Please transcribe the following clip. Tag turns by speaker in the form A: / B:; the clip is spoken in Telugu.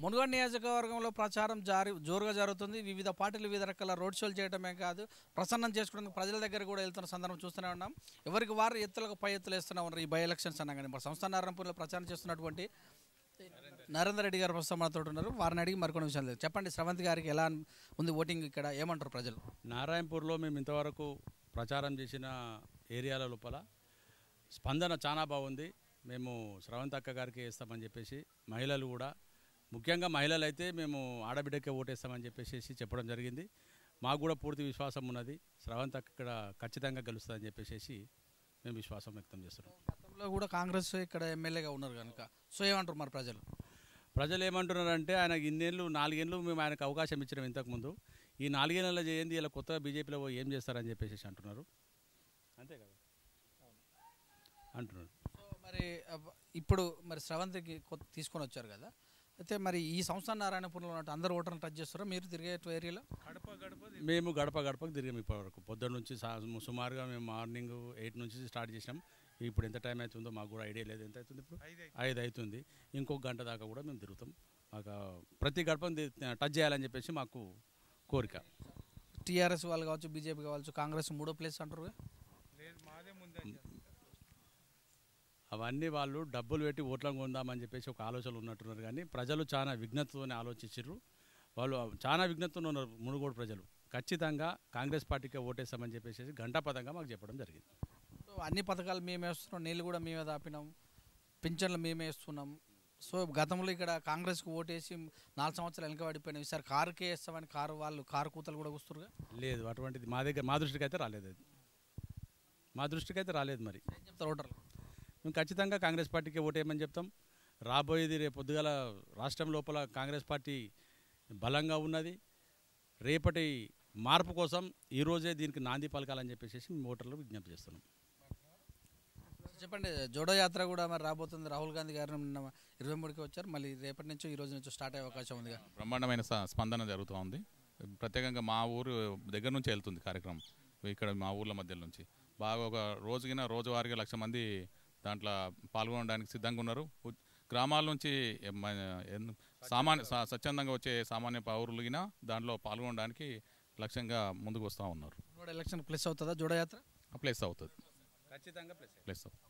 A: మునుగోడు నియోజకవర్గంలో ప్రచారం జోరుగా జరుగుతుంది. వివిధ పార్టీలు వివిధ రకాల రోడ్ షోలు చేయడమే కాదు, ప్రసన్నం చేసుకోవడానికి ప్రజల దగ్గర కూడా వెళ్తున్న సందర్భం చూస్తూనే ఉన్నాం. ఎవరికి వారు ఎత్తులకు పై ఎత్తులు వేస్తూనే ఉన్నారు. ఈ బై ఎలక్షన్స్ అనగానే మన సంస్థ నారాయణపూర్లో ప్రచారం చేస్తున్నటువంటి నరేందర్ రెడ్డి గారు ప్రస్తుతం మనతో ఉన్నారు. వారిని అడిగి మరికొన్ని విషయాలు చెప్పండి. స్రవంతి గారికి ఎలా ఉంది ఓటింగ్, ఇక్కడ ఏమంటారు ప్రజలు?
B: నారాయణపూర్లో మేము ఇంతవరకు ప్రచారం చేసిన ఏరియాల లోపల స్పందన చాలా బాగుంది. మేము స్రవంతి అక్క గారికి వేస్తామని చెప్పేసి, మహిళలు కూడా ముఖ్యంగా మహిళలు అయితే మేము ఆడబిడ్డకే ఓటేస్తామని చెప్పేసి చెప్పడం జరిగింది. మాకు కూడా పూర్తి విశ్వాసం ఉన్నది. స్రవంతి అక్క ఇక్కడ ఖచ్చితంగా గెలుస్తుందని చెప్పేసి మేము విశ్వాసం వ్యక్తం చేస్తున్నాం.
A: గతంలో కూడా కాంగ్రెస్ ఇక్కడ ఎమ్మెల్యేగా ఉన్నారు కనుక సో ఏమంటారు మరి ప్రజలు?
B: ప్రజలు ఏమంటున్నారంటే, ఆయనకు ఇన్నేళ్ళు 4 ఏళ్ళు మేము ఆయనకు అవకాశం ఇచ్చినాం ఇంతకుముందు. ఈ 4 ఏళ్ళలో చేయండి, ఇలా కొత్తగా బీజేపీలో ఏం చేస్తారని చెప్పేసి అంటున్నారు. అంతే కదా అంటున్నారు.
A: సో మరి ఇప్పుడు మరి స్రవంతికి తీసుకొని వచ్చారు కదా, అయితే మరి ఈ సంస్థ నారాయణపూర్లో ఉన్నట్టు అందరు ఓటర్లు టచ్ చేస్తారా మీరు తిరిగే ఏరియాలో?
B: మేము గడపకు తిరిగాం ఇప్పటివరకు. పొద్దున్న నుంచి సుమారుగా మేము మార్నింగ్ 8 నుంచి స్టార్ట్ చేసినాం. ఇప్పుడు ఎంత టైం అవుతుందో మాకు కూడా ఐడియా లేదు. ఎంత అవుతుంది ఇప్పుడు? 5 అవుతుంది. ఇంకొక గంట దాకా కూడా మేము తిరుగుతాం. మాకు ప్రతి గడపను టచ్ చేయాలని చెప్పేసి మాకు కోరిక.
A: టీఆర్ఎస్ వాళ్ళు కావచ్చు, బీజేపీ కావచ్చు, కాంగ్రెస్ మూడో ప్లేస్ అంటారు.
B: అవన్నీ వాళ్ళు డబ్బులు పెట్టి ఓట్లను కొందామని చెప్పేసి ఒక ఆలోచనలు ఉన్నట్టున్నారు. కానీ ప్రజలు చాలా విఘ్నతతోనే ఆలోచించారు. వాళ్ళు చాలా విఘ్నతతో ఉన్నారు. మునుగోడు ప్రజలు ఖచ్చితంగా కాంగ్రెస్ పార్టీకే ఓటేస్తామని చెప్పేసి ఘంటాపథంగా మాకు చెప్పడం జరిగింది.
A: అన్ని పథకాలు మేమే వేస్తున్నాం, నీళ్ళు కూడా మేమే దాపినాం, పింఛన్లు మేమే వేస్తున్నాం. సో గతంలో ఇక్కడ కాంగ్రెస్కి ఓటేసి 4 సంవత్సరాలు వెనకబడిపోయినాం. ఈసారి కారుకే వేస్తామని కారు కూతలు కూడా వస్తురుగా.
B: లేదు, అటువంటిది మా దృష్టికి అయితే రాలేదు. అది మా దృష్టికి అయితే రాలేదు. మరి
A: ఏం చెప్తారు ఓటర్లు?
B: మేము ఖచ్చితంగా కాంగ్రెస్ పార్టీకి ఓటేయమని చెప్తాం. రాబోయేది రేపు పొద్దుగాల రాష్ట్రం లోపల కాంగ్రెస్ పార్టీ బలంగా ఉన్నది. రేపటి మార్పు కోసం ఈరోజే దీనికి నాంది పలకాలని చెప్పేసి మేము ఓటర్లు విజ్ఞప్తి చేస్తున్నాం.
A: చెప్పండి, జోడో యాత్ర కూడా మరి రాబోతుంది. రాహుల్ గాంధీ గారు నిన్న 23కి వచ్చారు, మళ్ళీ రేపటి నుంచి ఈ రోజు నుంచి స్టార్ట్ అయ్యే అవకాశం ఉంది.
C: బ్రహ్మాండమైన స్పందన జరుగుతూ ఉంది. ప్రత్యేకంగా మా ఊరు దగ్గర నుంచి వెళ్తుంది కార్యక్రమం. ఇక్కడ మా ఊర్ల మధ్య నుంచి బాగా ఒక రోజువారీగా 1,00,000 మంది దాంట్లో పాల్గొనడానికి సిద్ధంగా ఉన్నారు. గ్రామాల నుంచి స్వచ్ఛందంగా వచ్చే సామాన్య పౌరులుగిన దాంట్లో పాల్గొనడానికి లక్ష్యంగా ముందుకు వస్తూ ఉన్నారు.
A: ఎలక్షన్ ప్లస్ అవుతుందా జోడో యాత్ర?
C: ప్లేస్ అవుతుంది,
B: ఖచ్చితంగా
C: ప్లేస్ అవుతుంది.